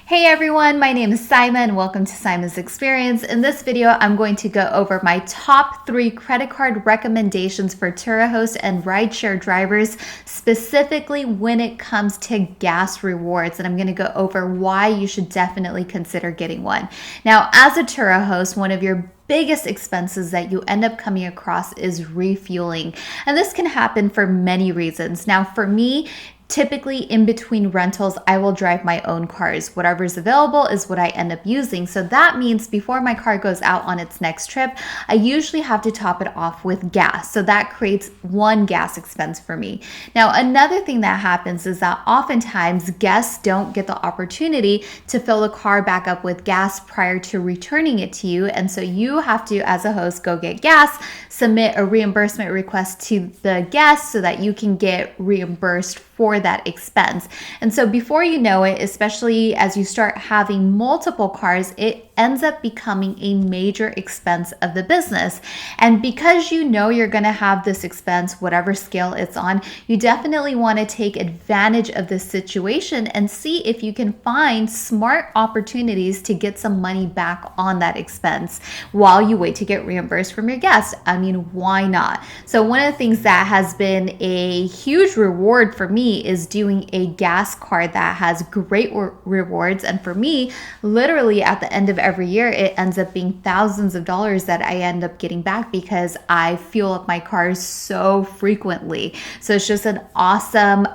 Hey everyone, my name is Saimah and welcome to Saimah's Experience. In this video, I'm going to go over my top 3 credit card recommendations for Turo host and rideshare drivers, specifically when it comes to gas rewards. And I'm going to go over why you should definitely consider getting one. Now, as a Turo host, one of your biggest expenses that you end up coming across is refueling. And this can happen for many reasons. Now, for me, typically in between rentals, I will drive my own cars. Whatever's available is what I end up using. So that means before my car goes out on its next trip, I usually have to top it off with gas. So that creates one gas expense for me. Now, another thing that happens is that oftentimes guests don't get the opportunity to fill the car back up with gas prior to returning it to you. And so you have to, as a host, go get gas, submit a reimbursement request to the guest so that you can get reimbursed for that expense. And so before you know it, especially as you start having multiple cars, it ends up becoming a major expense of the business. And because you know you're going to have this expense, whatever scale it's on, you definitely want to take advantage of this situation and see if you can find smart opportunities to get some money back on that expense while you wait to get reimbursed from your guest. I mean, why not? So one of the things that has been a huge reward for me is doing a gas card that has great rewards. And for me, literally at the end of every year, it ends up being thousands of dollars that I end up getting back because I fuel up my cars so frequently. So it's just an awesome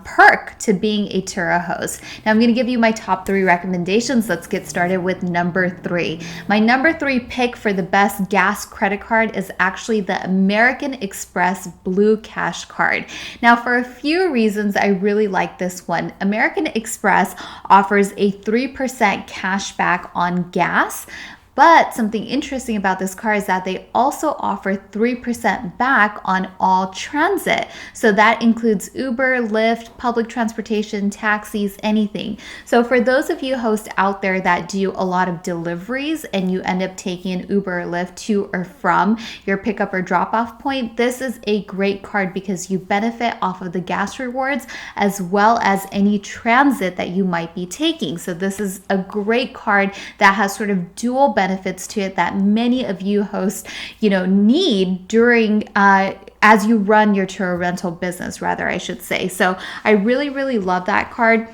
perk to being a Turo host. Now I'm going to give you my top 3 recommendations. Let's get started with number 3. My number 3 pick for the best gas credit card is actually the American Express Blue Cash Card. Now, for a few reasons, I really like this one. American Express offers a 3% cash back on gas. But something interesting about this card is that they also offer 3% back on all transit. So that includes Uber, Lyft, public transportation, taxis, anything. So for those of you hosts out there that do a lot of deliveries and you end up taking an Uber or Lyft to or from your pickup or drop off point, this is a great card because you benefit off of the gas rewards as well as any transit that you might be taking. So this is a great card that has sort of dual benefits to it that many of you hosts, need during as you run your Turo rental business, rather, I should say. So I really, really love that card.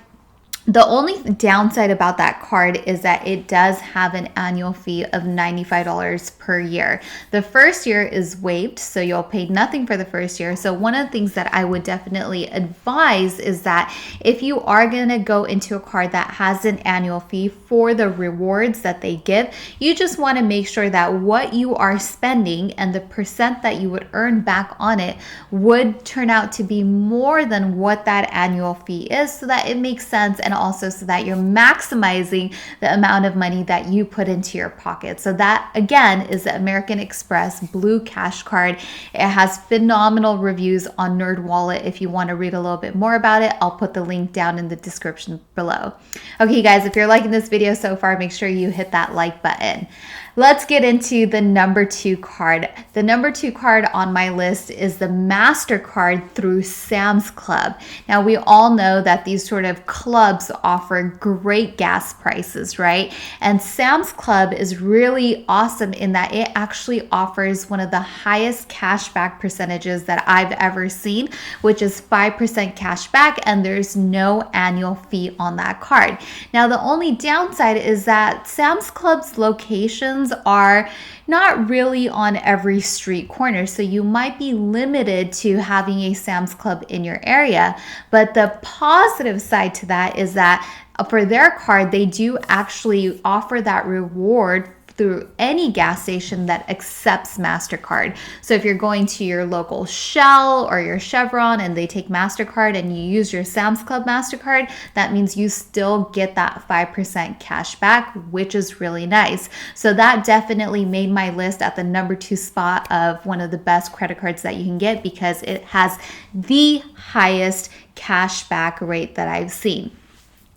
The only downside about that card is that it does have an annual fee of $95 per year. The first year is waived, so you'll pay nothing for the first year. So one of the things that I would definitely advise is that if you are going to go into a card that has an annual fee for the rewards that they give, you just want to make sure that what you are spending and the percent that you would earn back on it would turn out to be more than what that annual fee is, so that it makes sense, and also so that you're maximizing the amount of money that you put into your pocket. So that, again, is the American Express Blue Cash Card. It has phenomenal reviews on NerdWallet. If you want to read a little bit more about it, I'll put the link down in the description below. Okay, guys, if you're liking this video so far, make sure you hit that like button. Let's get into the number 2 card. The number 2 card on my list is the Mastercard through Sam's Club. Now, we all know that these sort of clubs offer great gas prices, right? And Sam's Club is really awesome in that it actually offers one of the highest cashback percentages that I've ever seen, which is 5% cash back, and there's no annual fee on that card. Now, the only downside is that Sam's Club's locations are not really on every street corner. So you might be limited to having a Sam's Club in your area. But the positive side to that is that for their card, they do actually offer that reward through any gas station that accepts Mastercard. So if you're going to your local Shell or your Chevron and they take Mastercard and you use your Sam's Club Mastercard, that means you still get that 5% cash back, which is really nice. So that definitely made my list at the number 2 spot of one of the best credit cards that you can get because it has the highest cash back rate that I've seen.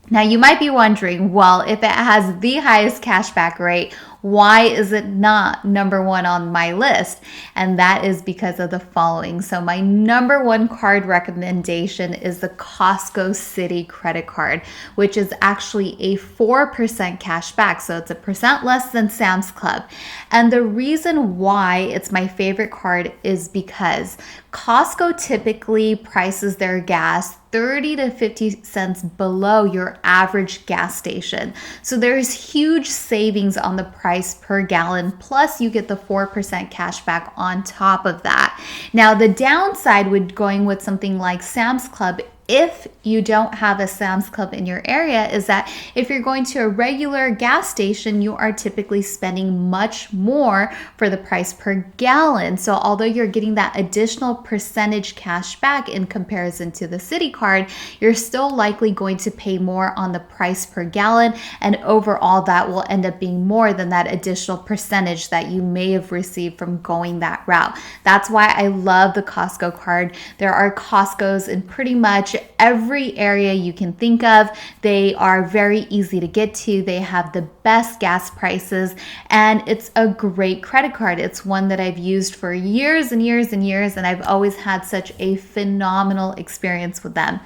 Now, you might be wondering, well, if it has the highest cashback rate, Why is it not number one on my list? And that is because of the following. So my number one card recommendation is the Costco Citi credit card, which is actually a 4% cash back. So it's a percent less than Sam's Club. And the reason why it's my favorite card is because Costco typically prices their gas 30 to 50 cents below your average gas station. So there's huge savings on the price per gallon. Plus you get the 4% cash back on top of that. Now the downside with going with something like Sam's Club, if you don't have a Sam's Club in your area, is that if you're going to a regular gas station, you are typically spending much more for the price per gallon. So although you're getting that additional percentage cash back in comparison to the Citi card, you're still likely going to pay more on the price per gallon. And overall, that will end up being more than that additional percentage that you may have received from going that route. That's why I love the Costco card. There are Costco's in pretty much every area you can think of. They are very easy to get to. They have the best gas prices, and it's a great credit card. It's one that I've used for years and years and years, and I've always had such a phenomenal experience with them.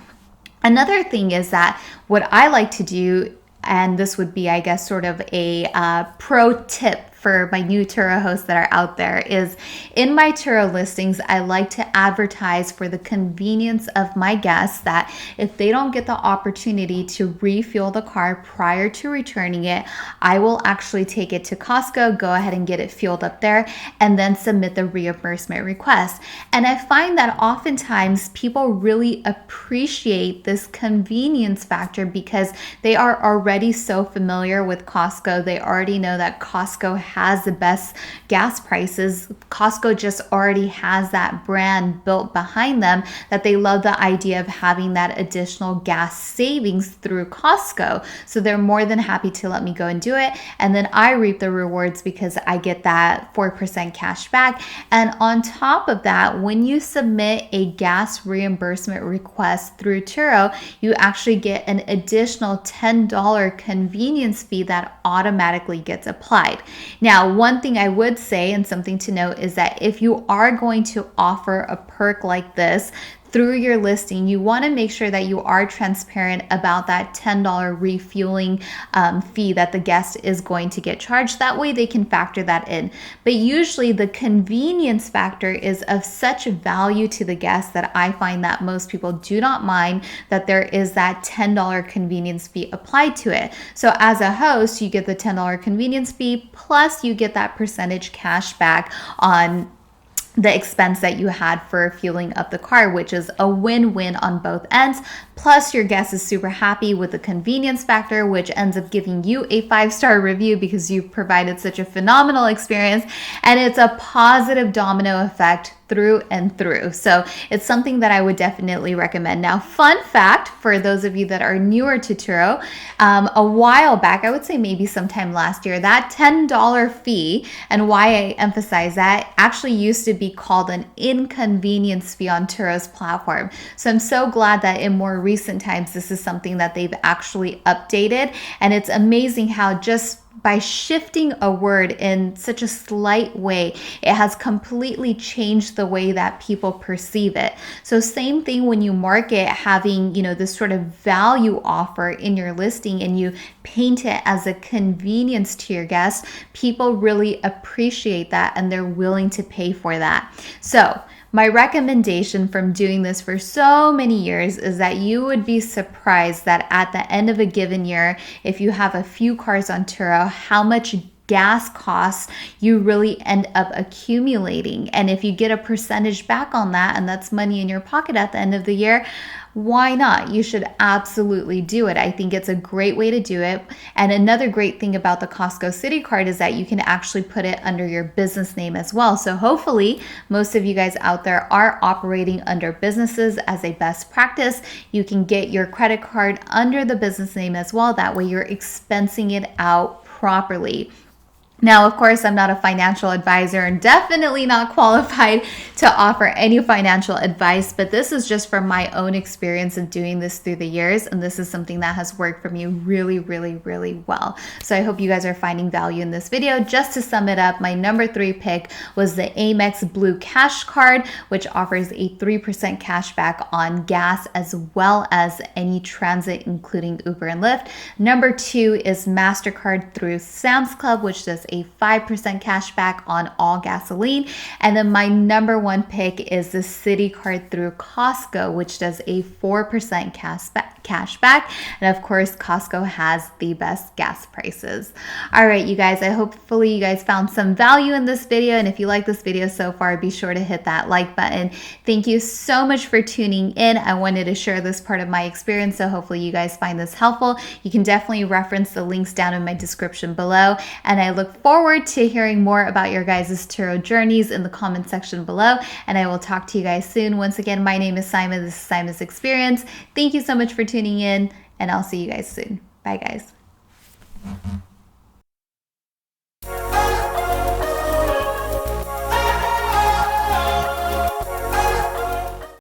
Another thing is that what I like to do, and this would be, I guess, sort of a pro tip for my new Turo hosts that are out there, is in my Turo listings, I like to advertise for the convenience of my guests that if they don't get the opportunity to refuel the car prior to returning it, I will actually take it to Costco, go ahead and get it fueled up there, and then submit the reimbursement request. And I find that oftentimes people really appreciate this convenience factor because they are already so familiar with Costco. They already know that Costco has the best gas prices. Costco just already has that brand built behind them, that they love the idea of having that additional gas savings through Costco. So they're more than happy to let me go and do it. And then I reap the rewards because I get that 4% cash back. And on top of that, when you submit a gas reimbursement request through Turo, you actually get an additional $10 convenience fee that automatically gets applied. Now, one thing I would say and something to note is that if you are going to offer a perk like this through your listing, you want to make sure that you are transparent about that $10 refueling fee that the guest is going to get charged. That way they can factor that in. But usually the convenience factor is of such value to the guest that I find that most people do not mind that there is that $10 convenience fee applied to it. So as a host, you get the $10 convenience fee, plus you get that percentage cash back on the expense that you had for fueling up the car, which is a win-win on both ends. Plus your guest is super happy with the convenience factor, which ends up giving you a 5-star review because you provided such a phenomenal experience. And it's a positive domino effect through and through. So it's something that I would definitely recommend. Now, fun fact for those of you that are newer to Turo, a while back, I would say maybe sometime last year, that $10 fee, and why I emphasize that, actually used to be called an inconvenience fee on Turo's platform. So I'm so glad that in more recent times, this is something that they've actually updated. And it's amazing how just by shifting a word in such a slight way, it has completely changed the way that people perceive it. So same thing when you market having, this sort of value offer in your listing and you paint it as a convenience to your guests, people really appreciate that and they're willing to pay for that. So my recommendation from doing this for so many years is that you would be surprised that at the end of a given year, if you have a few cars on Turo, how much gas costs you really end up accumulating. And if you get a percentage back on that, and that's money in your pocket at the end of the year, why not? You should absolutely do it. I think it's a great way to do it. And another great thing about the Costco Citi card is that you can actually put it under your business name as well. So hopefully most of you guys out there are operating under businesses as a best practice. You can get your credit card under the business name as well. That way you're expensing it out properly. Now, of course, I'm not a financial advisor and definitely not qualified to offer any financial advice, but this is just from my own experience in doing this through the years. And this is something that has worked for me really, really, really well. So I hope you guys are finding value in this video. Just to sum it up, my number 3 pick was the Amex Blue Cash Card, which offers a 3% cash back on gas as well as any transit, including Uber and Lyft. Number 2 is Mastercard through Sam's Club, which does a 5% cash back on all gasoline. And then my number 1 pick is the Citi card through Costco, which does a 4% cash back. And of course, Costco has the best gas prices. All right, you guys, hopefully you guys found some value in this video. And if you like this video so far, be sure to hit that like button. Thank you so much for tuning in. I wanted to share this part of my experience, so hopefully you guys find this helpful. You can definitely reference the links down in my description below. And I look forward to hearing more about your guys' Turo journeys in the comment section below. And I will talk to you guys soon. Once again, my name is Saimah. This is Saimah's Experience. Thank you so much for tuning in, and I'll see you guys soon. Bye, guys.